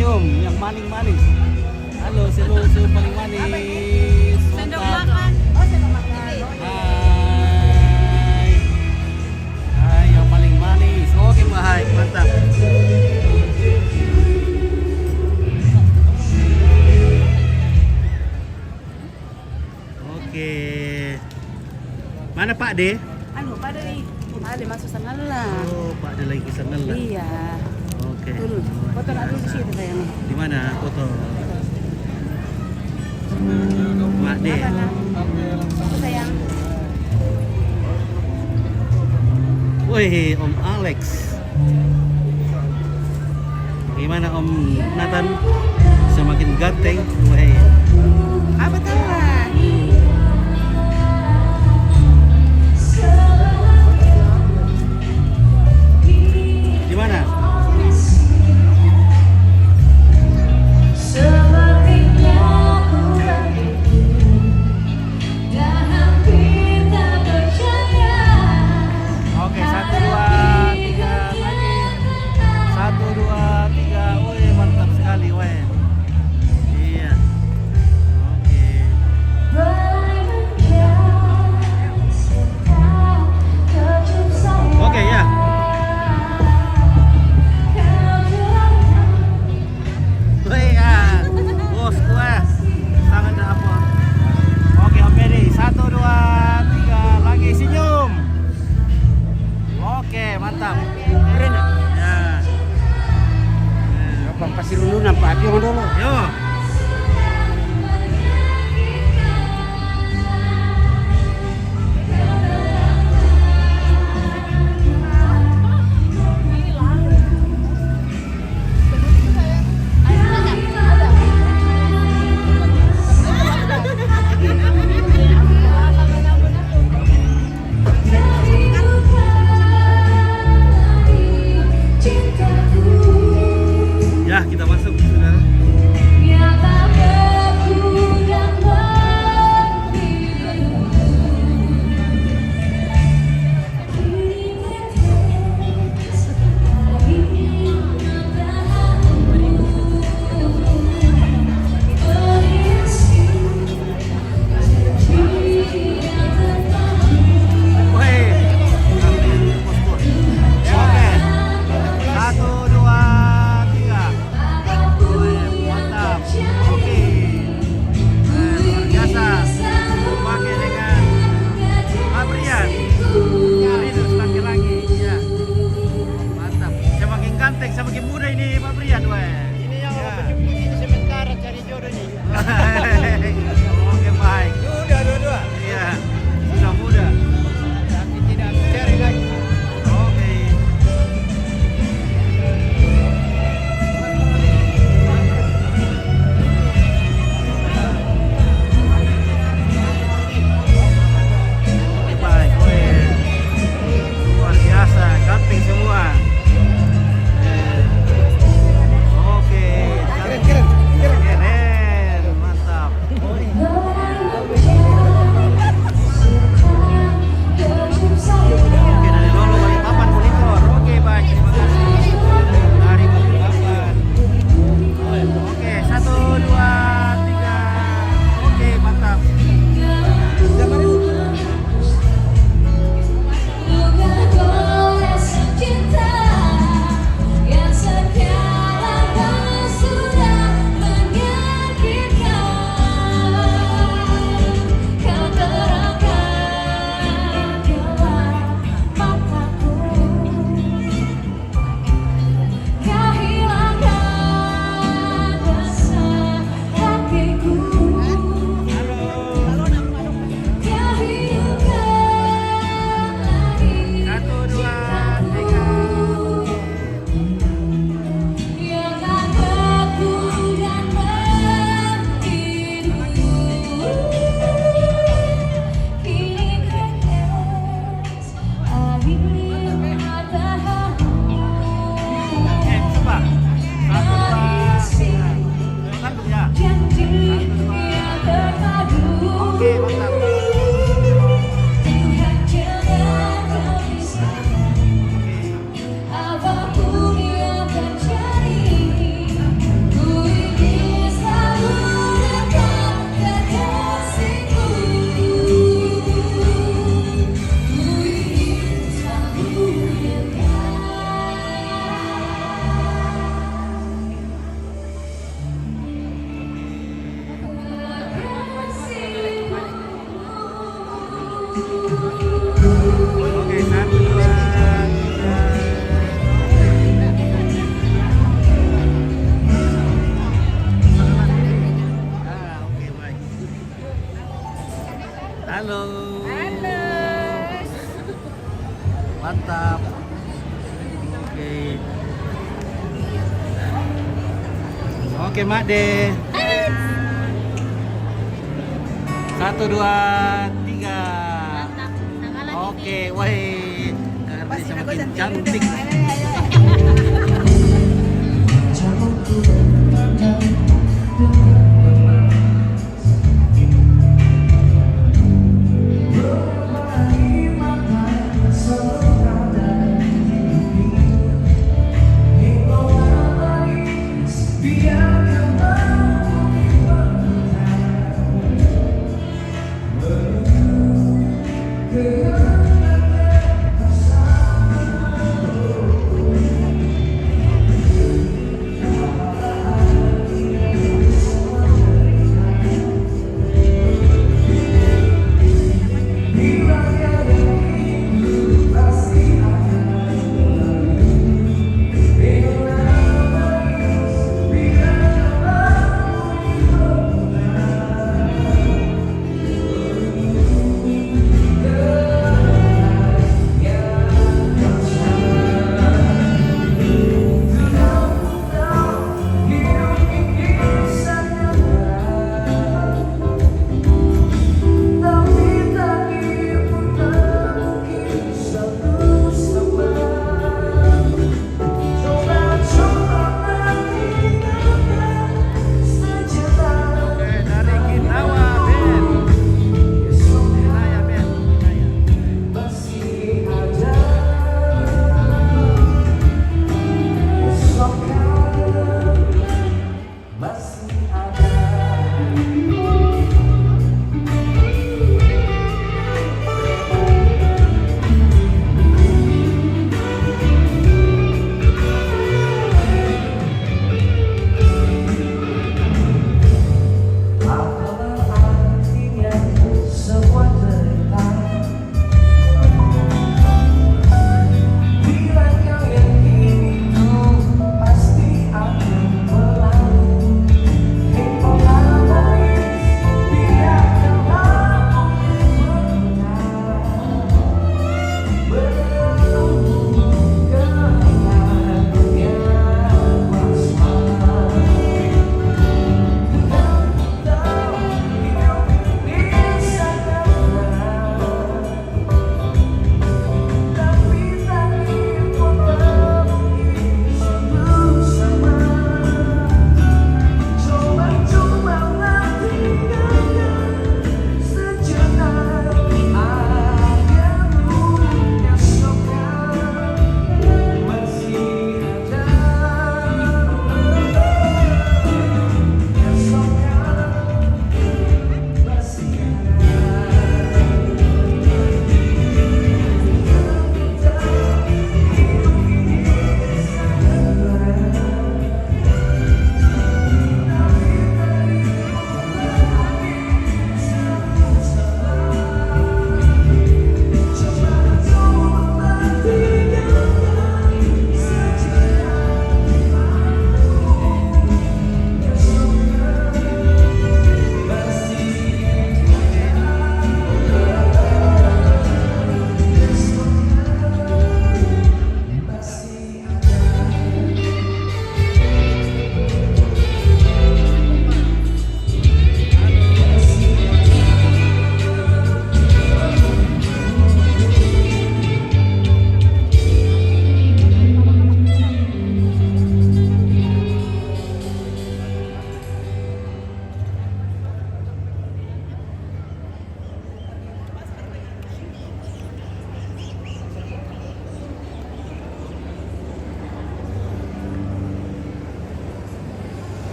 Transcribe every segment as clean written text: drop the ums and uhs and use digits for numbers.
senyum yang manis. Halo, senyum paling manis. Sendok Mantap. makan. Oh, sendok makan. Hai. Hai, yang paling manis. Oke, Mbak Hai, mantap. Oke. Mana Pak De? Anu, Pak De masuk sana lah. Oh, Pak De lagi ke sana lah. Iya. Oke. Turun. Foto dulu di situ sayang. Di mana foto? Pak De. Mana? Foto sayang. Wih, Om Alex. Gimana Om Nathan? Semakin ganteng. Wih. Apa tahan? Di mana? Oke, 1, 2, 3 lagi. 1, 2, 3. Wih, mantap sekali, weh. Iya. Oke. Oke, ya. Wih, ya. Bos, gue. Tangan dah apa? Oke, Om Ferry. 1, 2, 3 lagi senyum. Oke, mantap. Keren tak? Ya. Abang pasti dulu nampak api yang dulu. Yo. Ya, kita masuk, saudara. Woi, bos. Oke. 1, 2, 3. Woi, Halo. Halo. Mantap. Oke. Oke, Mak De. 1, 2, 3. Oke, woi. Kardi semakin cantik.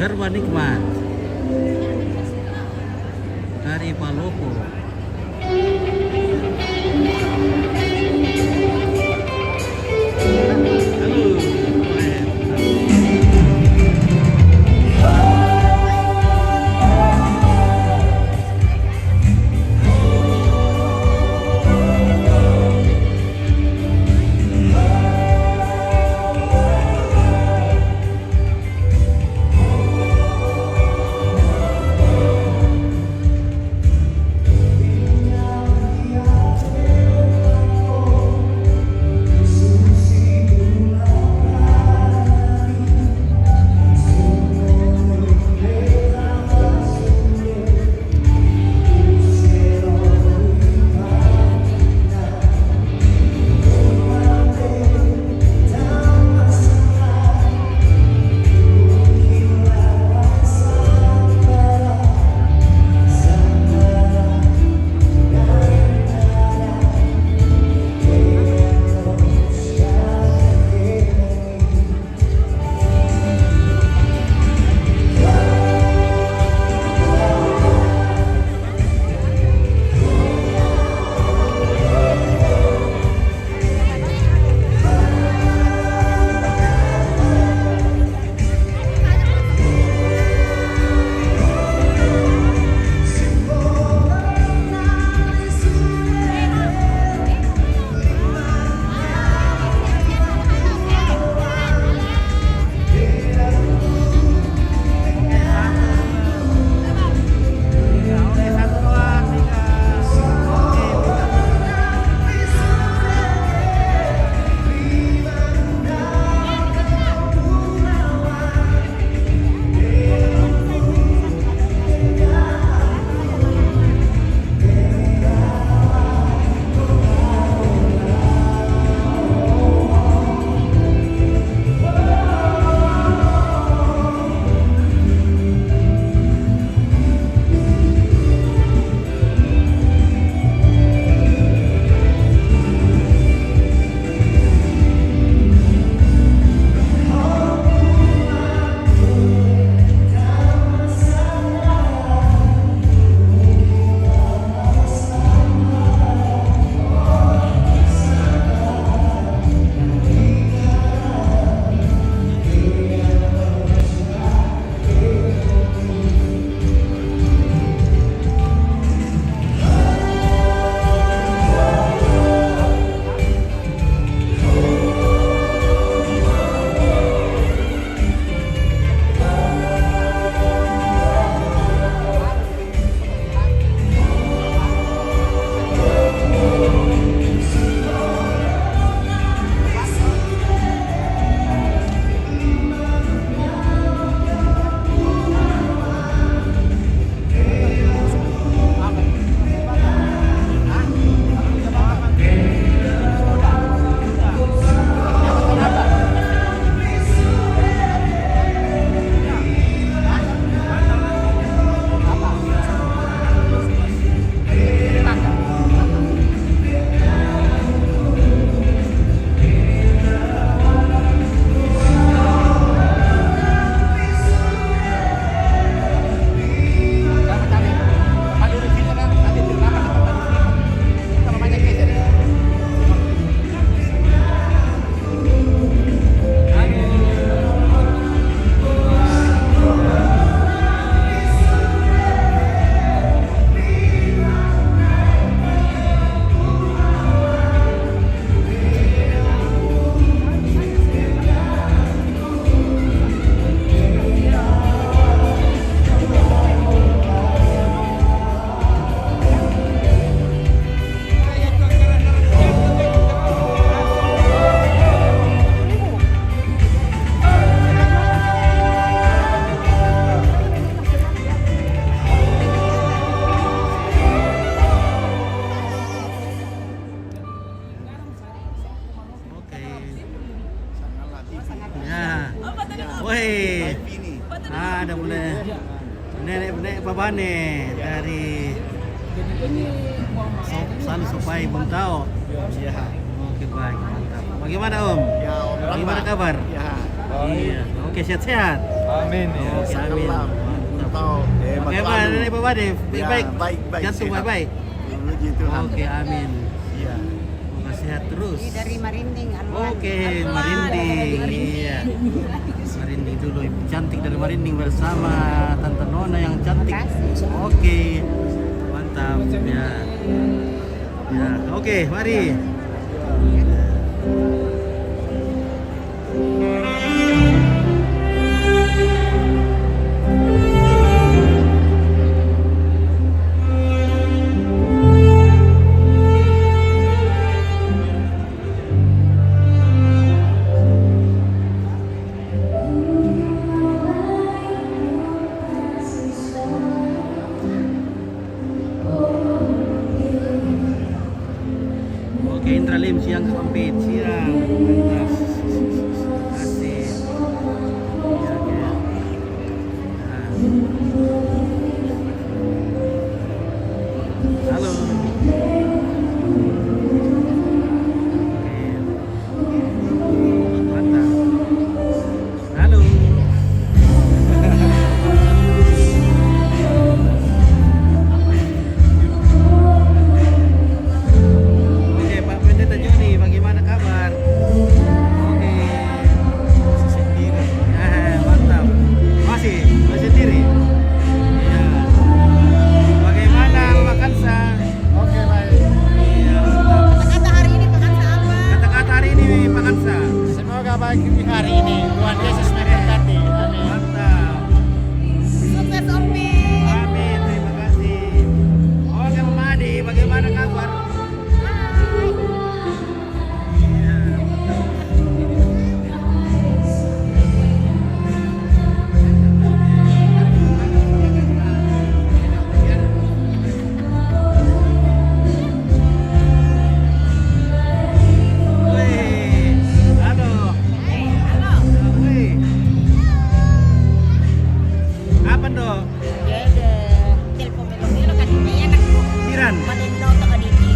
serba nikmat dari Palopo. Halo. Woi. Ada mulai nenek babane dari Sanu Sopai Bengkau. Iya. Oke baik, mantap. Bagaimana Om? Ya, Om. Bagaimana kabar? Ya. Iya. Oke sehat-sehat. Amin ya. Oke, amin. Mantap. Tahu. Bagaimana nenek babane? Baik-baik. Baik-baik. Jantung baik-baik. Puji Tuhan. Oke, amin. Iya. Semoga sehat terus. Ini dari Marinding. Oke, Marinding. Iya. Marinding dulu, Ibu cantik dari Marinding bersama Tante Nona yang cantik. Oke. Mantap ya. Ya, oke, mari. Oke, Indra Lim siang keempit siang. Mantap. Asik. Iya, oke. Nah. Halo. Oke. Mantap. Halo. Oke, Pak Pendeta Joni, bagaimana kabar? Oke. Mantap. Masih sendiri? Iya. Bagaimana Mbak Kansa? Oke, baik. Iya, mantap. Kata-kata hari ini makan apa? Kata-kata hari ini Pak Kansa. Semoga baik di hari ini. Tuhan Yesus memberkati. Amin. Mantap. Sukses Opi. Amin, terima kasih. Oke, Mama Adi, bagaimana kabar? Iya, mantap. Wih, halo. Halo. Wih. Apa dong? Ya ada telepon belum kan ini anak Piran, pada nonton ke didi.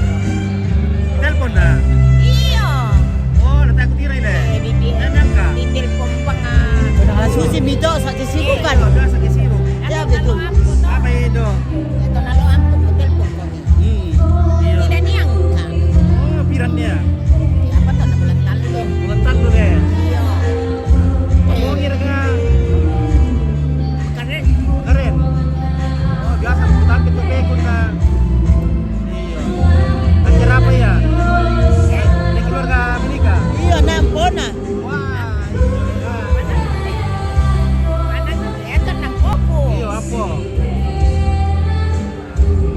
telepon dah. Iya. Oh, nanti aku tirai deh. Didi. Enak kah? Di telepon pang. Susi Bito sakit sibuk kan? Udah sakit sibuk. Ya betul. Apa itu? Itu lalu aku telepon kami. Iya. Tidak diangkat. Oh, pirannya. Apa tuh bulan lalu? Buletan tuh deh. Iya. Oh, kira-kira Keren. keren. Oh, biasa tapi tuh pekun kah? Iya. Acara apa ya? Ini keluarga Amerika. Iya nampona. Wah. Mana itu nang koko. Iya, apa?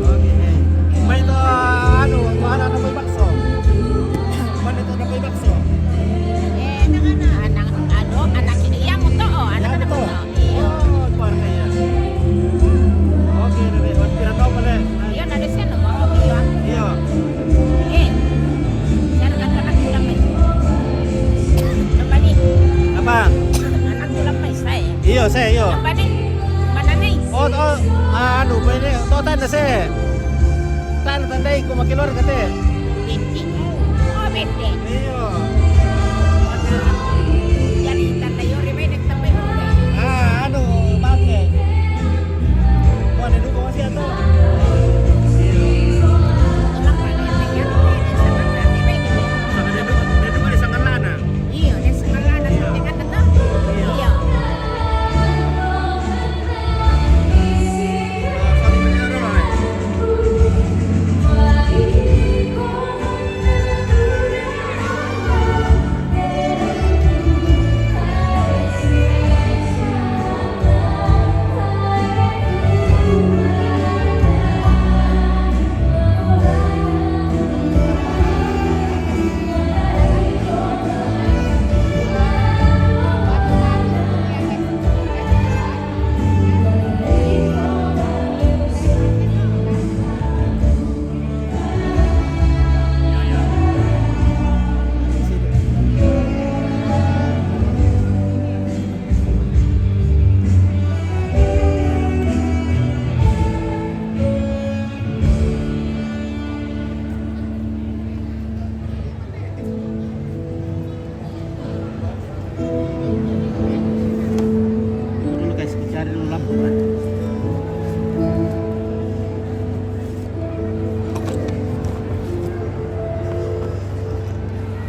Oke. Main tuh anu, anak-anak main bakso. Mana itu anak main bakso? Anak ini yang untuk anak-anak Betul. untuk. Iya. Oh, keluarganya. Oke, Nenek. Buat piran apa deh? Iya ada sana bawa iya. Iya. Saya anak tulang mai. Kembali Apa? anak tulang mai saya. Iya, saya iya. Kembali mana nih? Oh, anu, pwede. Tanda saya. Tandai ko makilor kate. Binti. Oh binti. Iya. Jadi tanda yori may nagtambay ko. Anu, bakit? Kung ano ko masih ato. Tulang pa na yung yan. Sa mga tibay nila. Sa dedo ko isang lana. Iya, dan sekala na sa tingkat na to. Iya. Sabi mo niya ron.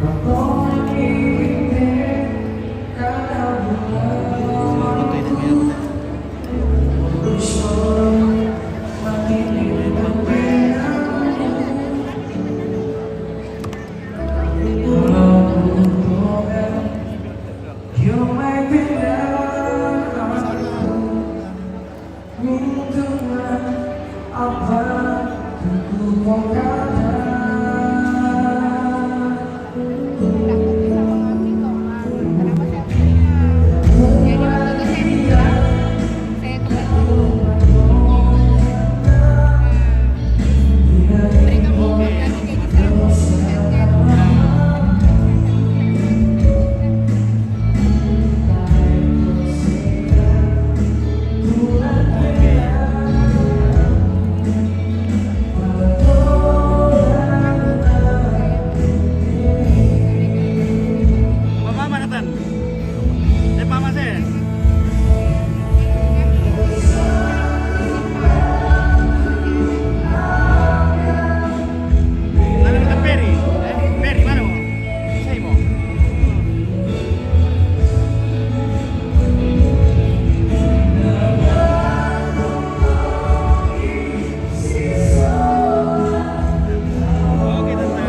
Semua foto itu ya. Bapak mana tan? Pak Mas ya? Mana kita Peri? Peri mana mau? Saya mau. Oke tante.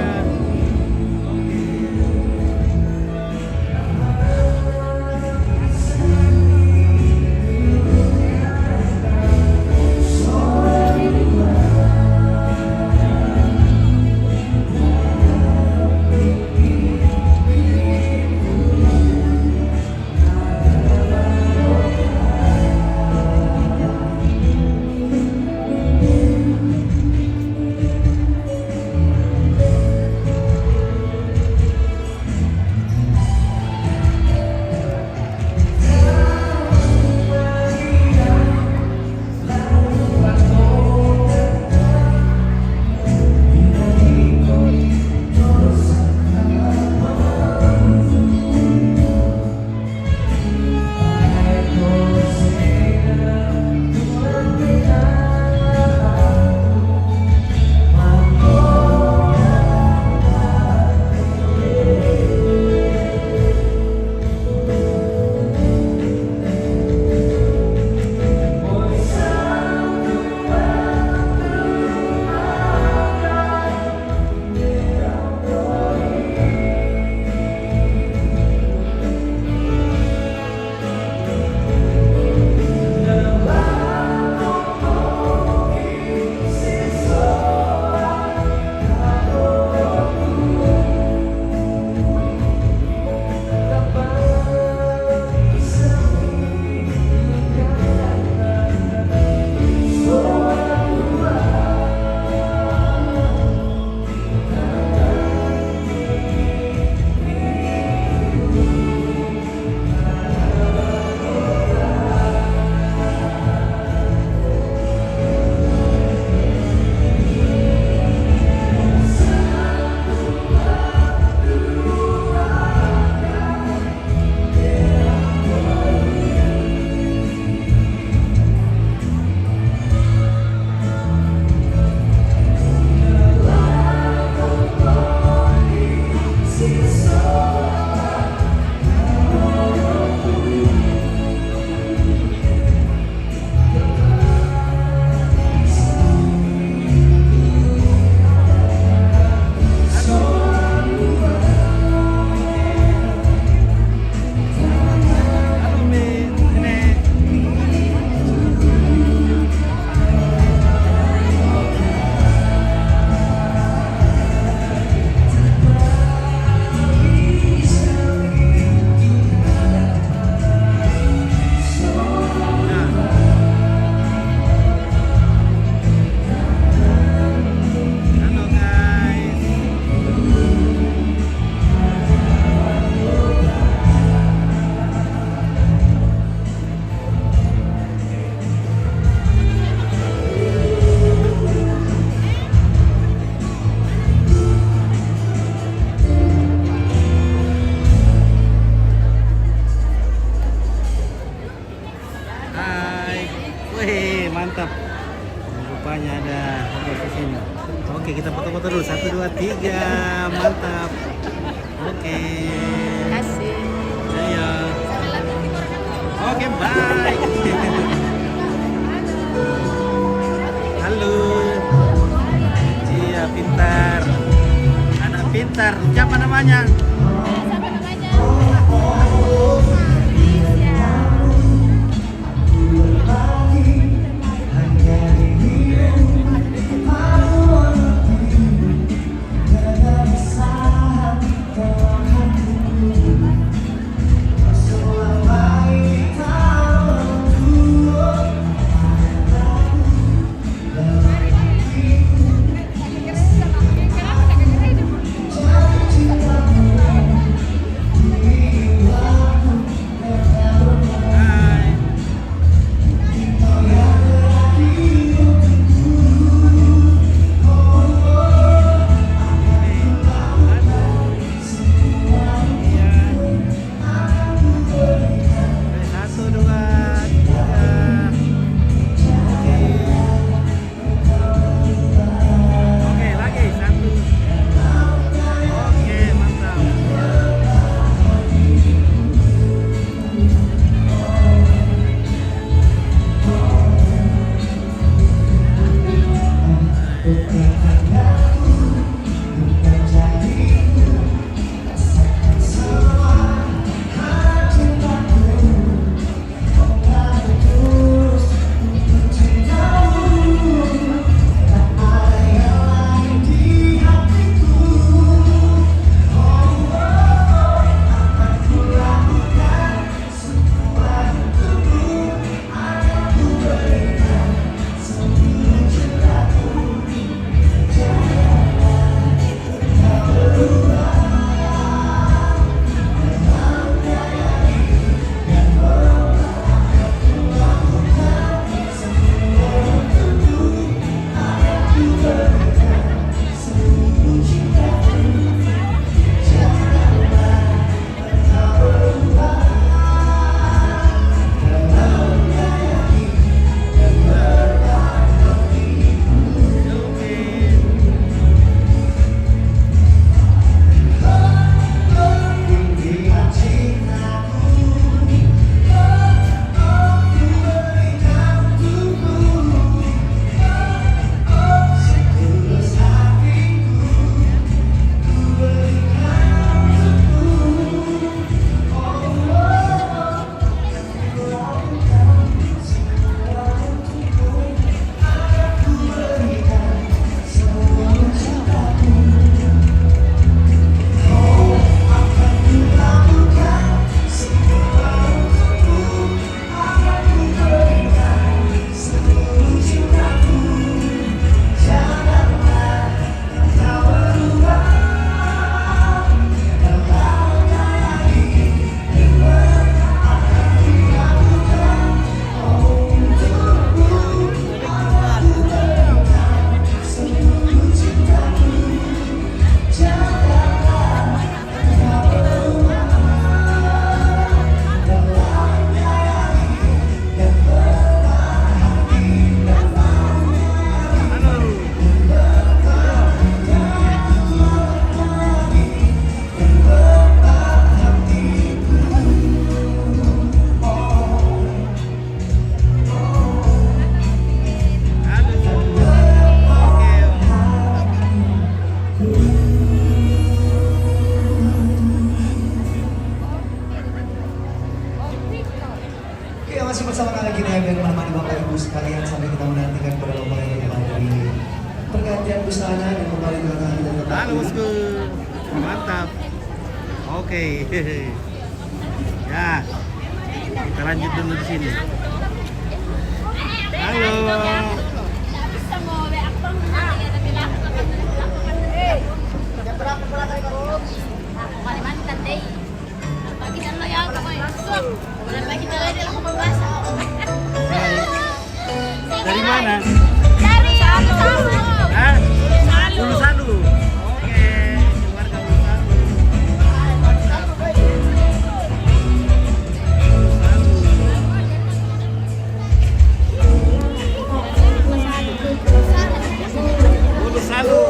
mantap. Rupanya ada di sini. Oke, kita foto-foto dulu. 1, 2, 3. Mantap. Oke. Kasih. Ayo. Salam timur kan. Oke, bye. Halo. Iya, pintar. Anak pintar. Siapa namanya? Siapa namanya? Alicia. Hai. Satu, dua, tiga. Oke, lagi satu. Oke, mantap. Oke, masih bersama kami lagi dan menemani Bapak Ibu sekalian sampai kita menantikan pada Bapak Ibu kembali pergantian busana dan kembali ke tangan dan tetap. Halo, bosku. Mantap. Oke. Ya. Kita lanjut dulu di sini. Halo. Kalimantan deh. Bagi dan lo ya, boleh bagi dan lo pembahasa. Dari mana? Dari Salo. Hah? Ulu Salu. Oke, keluarga Ulu Salu. Ulu Salu.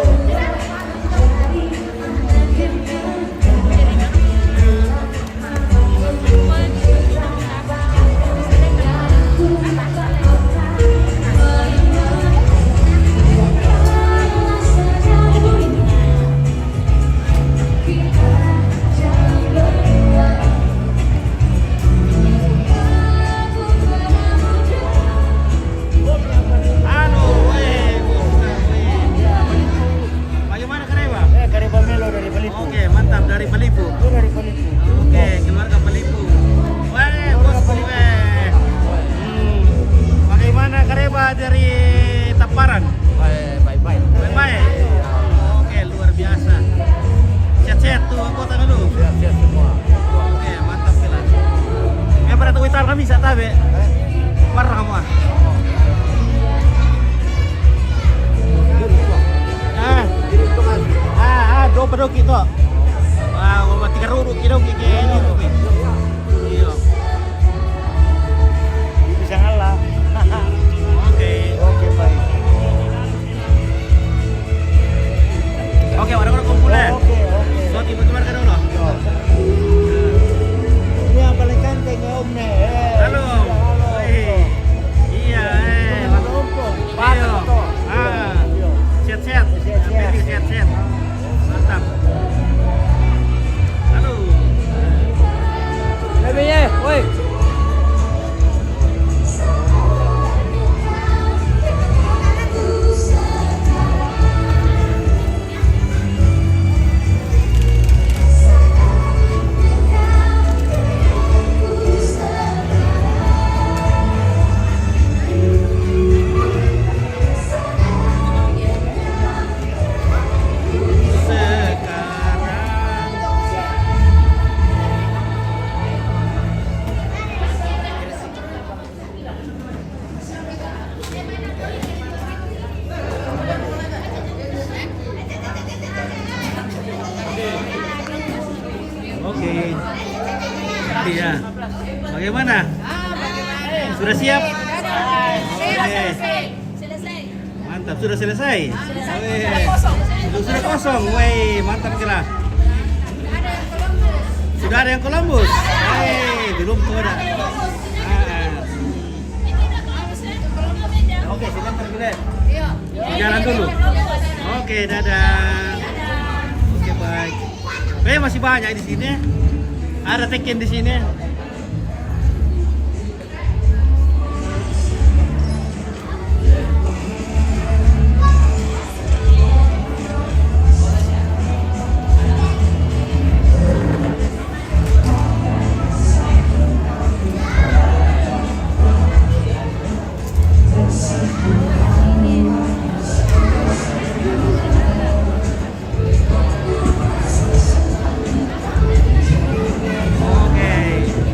Malam bisa tabe. Warna kamu ah. Do pa do kito. Mati karuro kito kike ini to. Iya. Bisa ngalah. Oke. Oke, baik. Oke, orang-orang kumpul ya. Oke. So, tiba-tiba kan dulu. Ini yang paling ganteng ya Om nih. Halo. Wih. Iya, Iya. Set-set. Set-set. Mantap. Halo. Lebih ya, woi. Oke. Iya. Bagaimana? Sudah siap? Oke. Mantap, sudah selesai. Sudah kosong. Woi, mantap kira. Sudah ada yang Columbus. Belum tuh ada. Oke, sebentar kita. Jalan dulu. Oke, dadah. Oke, baik. Masih banyak di sini. Ada Tekken di sini. Oke.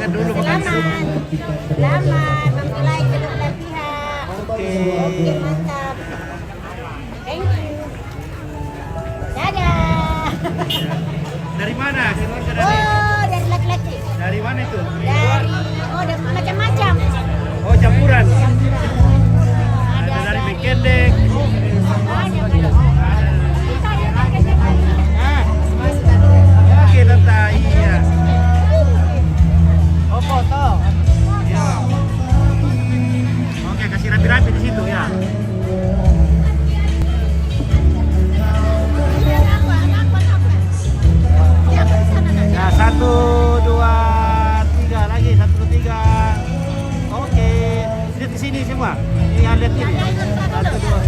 Makan dulu, makan Selamat. dulu. Selamat mempelai kedua belah pihak. Oke. Oke, mantap. Thank you. Dadah. Dari mana? Keluarga dari? Oh, dari laki-laki. Dari mana itu? Dari macam-macam. Oh, campuran. Ada Dari Bekendek. banyak. Ah. Oke, Tante. Iya. Oh, foto. Iya. Oke, kasih rapi-rapi di situ ya. Ya, 1, 2, 3 lagi, 1, 2, 3. Oke, lihat di sini semua. Ini yang lihat ini. 1, 2.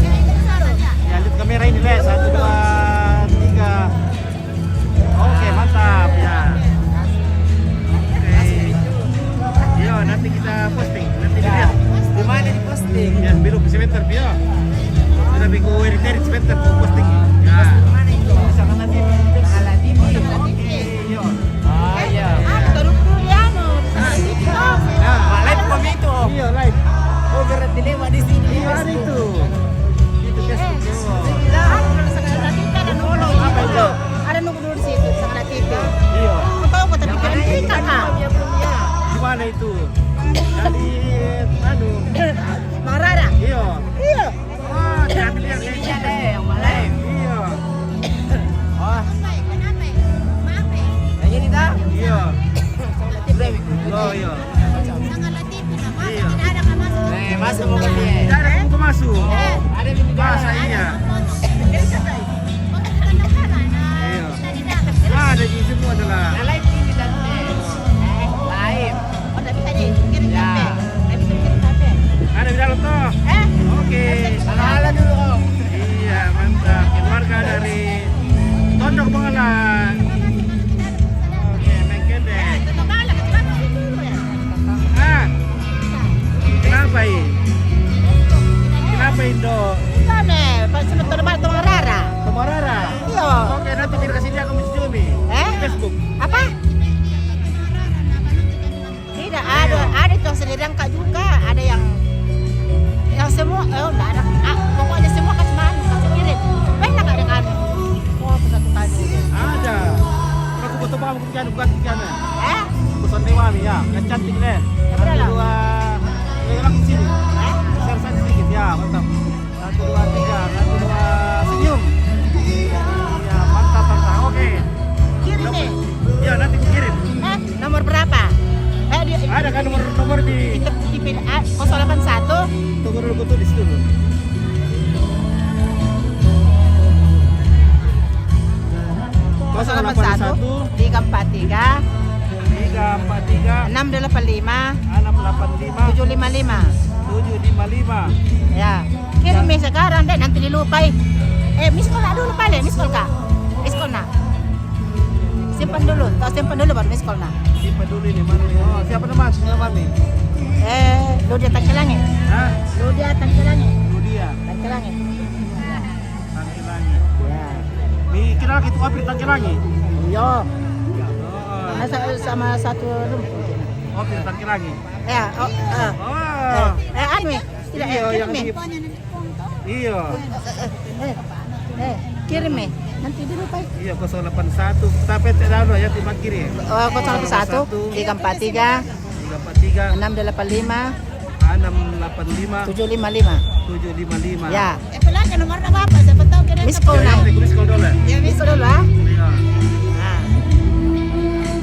Ya, lihat kamera ini, lihat. 1, 2, 3. Oke, mantap ya. Oke. Yo, nanti kita posting. Nanti dilihat. Di mana di posting? Ya, belum sebentar, Bio. Sudah minggu edit sebentar posting. Ya. Mana itu? Sama nanti. Ala TV. Oke, yo. Ah iya. Nah, Live kami itu. iya, live. Oh berarti lewat di sini. Iya, ada itu. Itu Facebook. Yo. Apa itu? Ada nunggu dulu di situ sama TV. Iya. Kau tahu kau tapi kan kakak. Di mana itu? Dari Marara. Iya. Iya. Wah, jangan lihat Ini ini. ada yang live. Iya. Oh, yang ini dah. Iya. Berapa itu? Oh, iya. Iya. Masuk mau beli. Tidak ada buku masuk. Ada di Masa iya. Iya. Ah, ada di semua adalah. Nah, live ini dan live. Ya. Ada di dalam toh. Oke. Halo dulu om. Iya, mantap. Keluarga dari Tondok Bengalan. Oke, Mengkendek. Ah. Kenapa ini? Kenapa Indo? Tomarara. Iya. Oke, nanti kita kasih dia ke Miss Jumi. Facebook. Apa? Tidak ada yang sendiri angkat juga, ada yang semua, enggak ada, pokoknya semua kasih kirim. Banyak ada kan? Oh, satu kali. Ada. Aku foto kamu bukan bukan. Eh? Pesan Dewami ya, kan cantik deh. Ada lah. 1, 2, orang di sini. Share saja sedikit ya, mantap. 1, 2, 3, 1, 2, senyum. Iya, mantap. Oke. Kirim nih. Ya, nanti aku kirim. Nomor berapa? Ada kan nomor di Di 081. tunggu dulu di situ dulu. Kosong 81 343 343 685 685 755. 755. Ya. Kirim nih sekarang deh, nanti dilupai. Miss call dulu paling, miss call kak. Miss call nak. Simpan dulu, simpan dulu baru miss call nak. Simpan dulu ini mana nih? Oh, siapa nama nih? Ludia Tangkilangi. Hah? Ludia Tangkilangi. Ludia. Tangkilangi. Tangkilangi. Ya. Kenal gitu apa Tangkilangi? Yo. Oh, Sama satu room. oh Tangkilangi. Ya. Oh. Anu tidak Iya, yang kirim nih. Iya. Kirim nih. Nanti dilupai. Iya 081 sampai dulu ya timbang kiri. 081 343 343 685 685 755. 755. Ya. Pelanggan nomor apa? Siapa tahu kira Miss call Ya, nah. yang tulis dulu. Ya miss call dulu ah. Iya. Nah.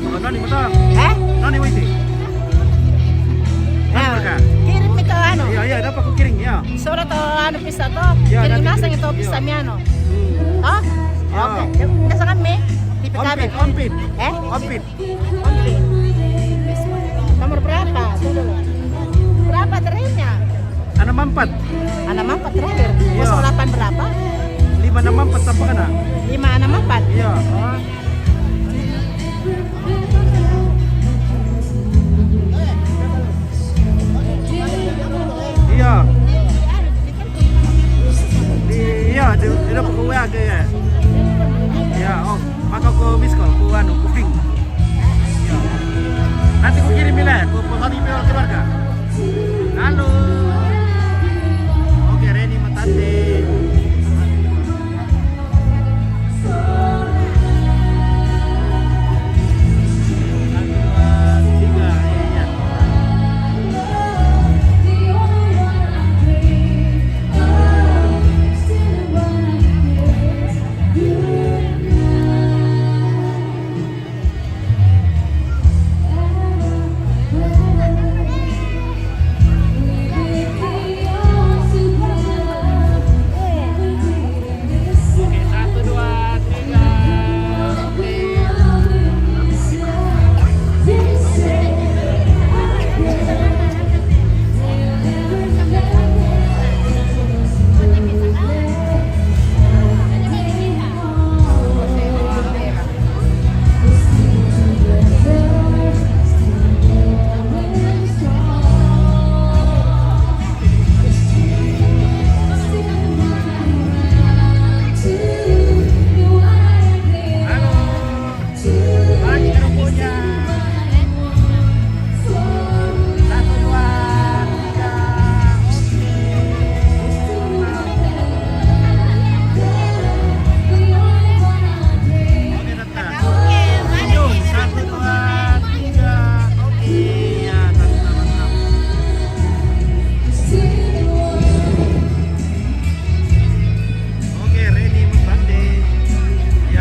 Oh, nani betul. Eh? Nani witi. Nah, Berkah. kirim itu anu. Iya, iya, dapat aku kirim ya. Surat to anu pisa to. Ya, Kirim nanti nasang kirim. itu Iya. pisa miano. Hmm. Oh? Ya. Oke. Nasa kami. Tipe kami. Ompit. Eh? Ompit. Ompit. Nomor berapa? Tuh dulu. Berapa terakhirnya? 664. Anak mampat terakhir. Iya. 08 berapa? 564 apa kana? 564. Iya. Oh. Iya. Iya, dia dapat ke WA ke ya. Iya, oh, maka aku miss call, ku anu, ku ping. Iya. Nanti ku kirim deh, kumpul hati keluarga. Halo. Oke, Reni Matande.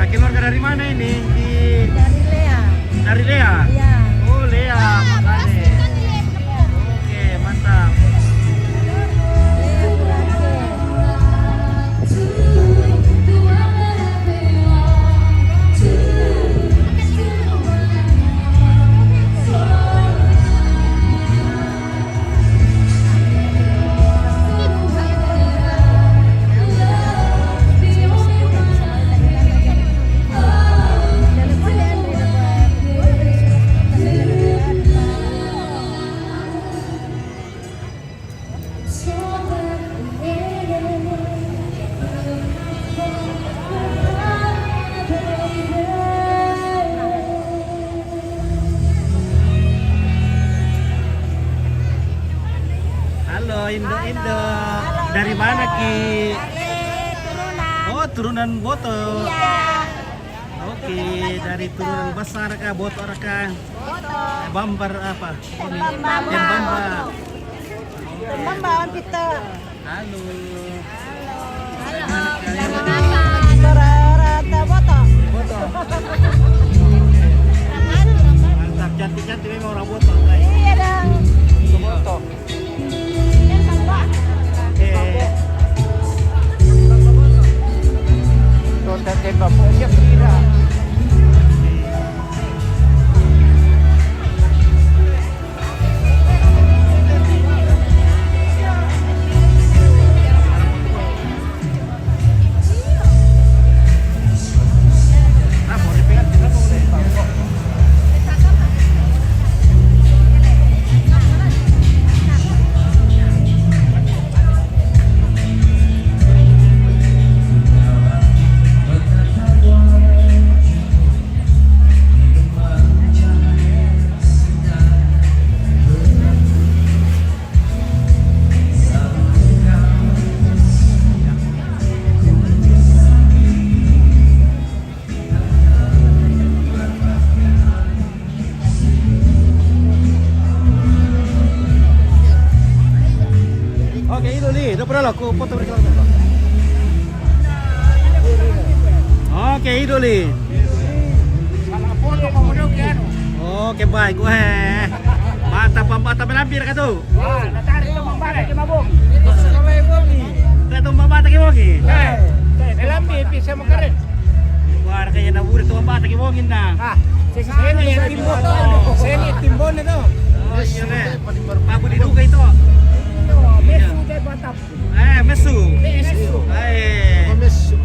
Keluarga dari mana ini? Dari Lea. Dari Lea? Iya. Oh, Lea, makanya. Oke, mantap. Halo Indo. Dari mana Ki? Dari turunan. Oh, turunan Boto. Iya. Oke, dari turunan besar kah Boto kah? Foto. Bambar apa? Ini. Bamba. Yang Bamba. Bamba kita. Halo. Rata foto. Boto. Mantap, cantik-cantik memang orang Boto, guys. Iya dong. Boto. Oke, Idoli, udah pernah aku foto bersama. Oke, Idoli. Oke, baik gue. Mata melampir ka tuh. Ka tuh mata ki wongi. Melambi bisa makarin. Wah, kaya naburi tuh mata ki wongin na. Seni yang timbon. Seni timbon itu. Oh, iya le. Babu diduga itu. Mesu deh batap. Mesu. Mesu. Mesu.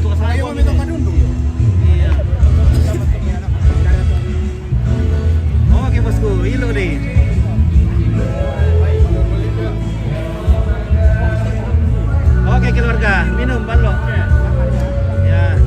Tuh saya Ayo minum kadundu. Iya. Oke bosku, ilo deh. Oke keluarga, minum balok. Ya.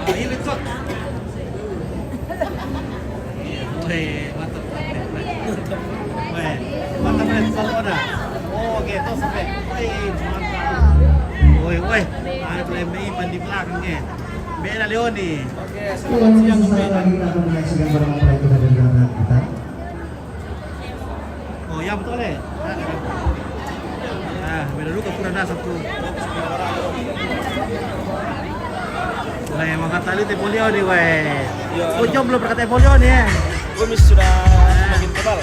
Ini cok. Weh, mantap. Weh, mantap nih Barcelona. Oh, gitu sampai. Wih, mantap. Woi, ada PMI di belakangnya. Bela Leoni. Oke, Iya, selamat siang sesaat lagi kita akan menyaksikan barang-barang itu dari belakang kita. Oh, ya betul deh. Nah, beda dulu kurang dah satu. Wah, emang kata lu Tepolio nih, weh. Kau belum berkata Tepolio nih. Kumis sudah semakin tebal.